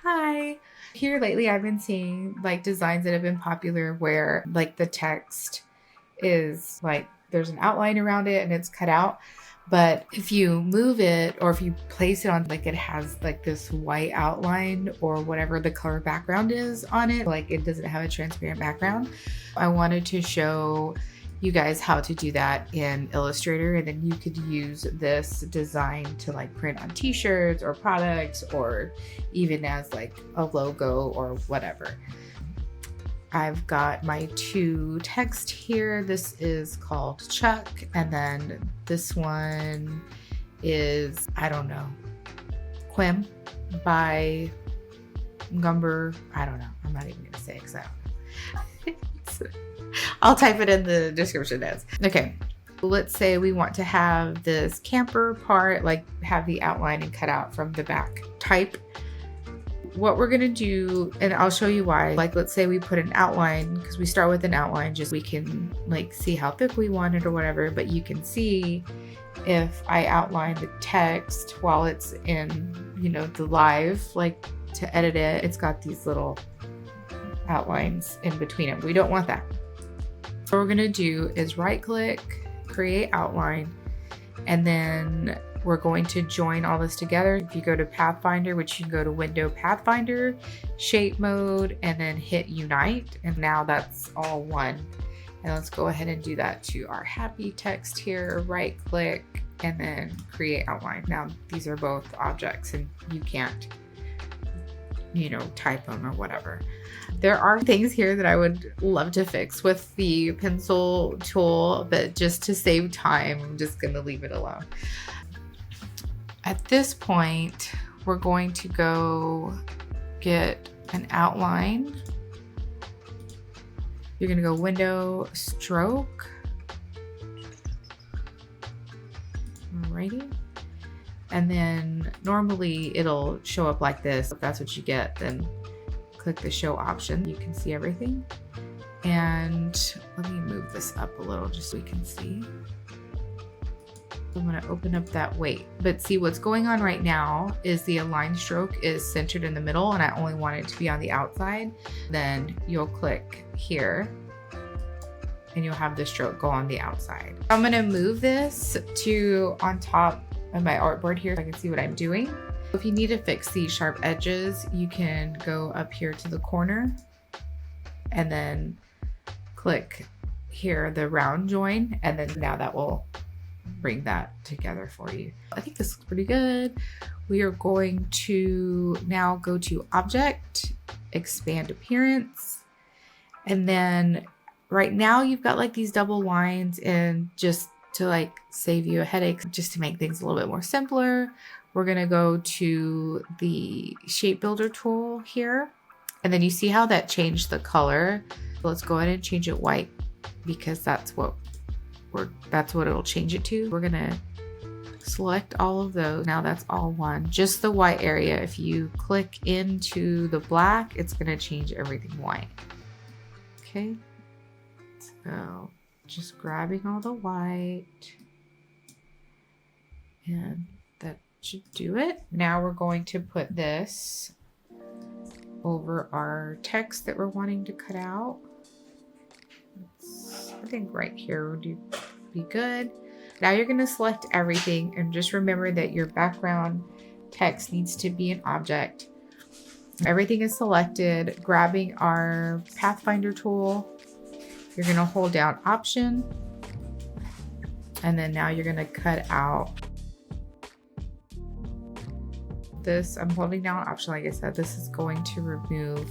Hi. Here lately, I've been seeing like designs that have been popular where like the text is like there's an outline around it and it's cut out. But if you move it or if you place it on like it has like this white outline or whatever the color background is on it, like it doesn't have a transparent background. I wanted to show you guys how to do that in Illustrator, and then you could use this design to like print on t-shirts or products or even as like a logo or whatever. I've got my two text here. This is called Chuck, and then this one is, I don't know, Quim by Gumber. I don't know. I'm not even going to say it because I don't know. I'll type it in the description as. Okay, let's say we want to have this camper part, like have the outline and cut out from the back type. What we're gonna do, and I'll show you why, like let's say we put an outline, because we start with an outline, just we can like see how thick we want it or whatever, but you can see if I outline the text while it's in, you know, the live, like to edit it, it's got these little outlines in between them. We don't want that. What we're gonna do is right click, create outline, and then we're going to join all this together. If you go to Pathfinder, which you can go to Window Pathfinder, Shape Mode, and then hit Unite, and now that's all one. And let's go ahead and do that to our happy text here, right click, and then create outline. Now these are both objects and you can't, you know, type them or whatever. There are things here that I would love to fix with the pencil tool, but just to save time, I'm just gonna leave it alone. At this point, we're going to go get an outline. You're gonna go Window, Stroke. Alrighty. And then normally it'll show up like this. If that's what you get, then click the show option. You can see everything. And let me move this up a little just so we can see. I'm going to open up that weight. But see, what's going on right now is the align stroke is centered in the middle and I only want it to be on the outside. Then you'll click here and you'll have the stroke go on the outside. I'm going to move this to on top of my artboard here so I can see what I'm doing. If you need to fix these sharp edges, you can go up here to the corner and then click here, the round join, and then now that will bring that together for you. I think this looks pretty good. We are going to now go to Object, Expand Appearance, and then right now you've got like these double lines, and just to like save you a headache, just to make things a little bit more simpler, we're gonna go to the Shape Builder tool here, and then you see how that changed the color. Let's go ahead and change it white because that's what it'll change it to. We're gonna select all of those. Now that's all one, just the white area. If you click into the black, it's gonna change everything white. Okay, so just grabbing all the white, and that should do it. Now we're going to put this over our text that we're wanting to cut out. I think right here would be good. Now you're going to select everything and just remember that your background text needs to be an object. Everything is selected. Grabbing our Pathfinder tool, you're going to hold down Option, and then now you're going to cut out this. I'm holding down Option. Like I said, this is going to remove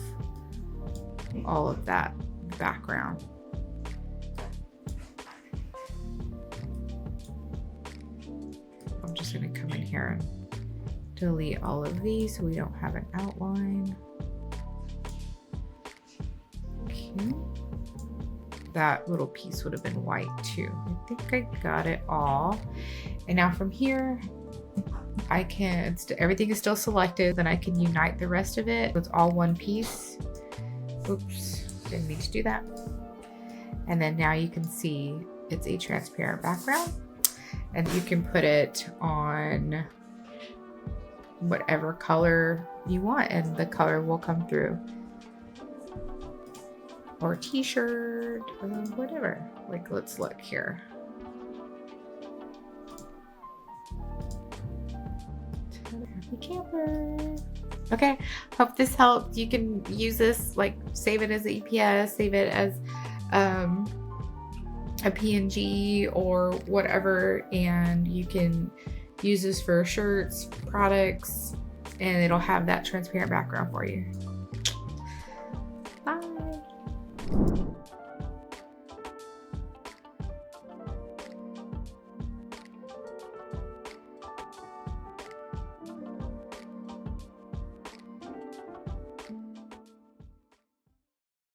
all of that background. I'm just going to come in here and delete all of these so we don't have an outline. Okay. That little piece would have been white too. I think I got it all. And now from here, I can, everything is still selected, then I can unite the rest of it. It's all one piece. Oops, didn't mean to do that. And then now you can see it's a transparent background. And you can put it on whatever color you want and the color will come through. Or t-shirt or whatever. Like, let's look here. Happy camper. Okay, hope this helped. You can use this, like save it as EPS, save it as a PNG or whatever, and you can use this for shirts, products, and it'll have that transparent background for you. Bye.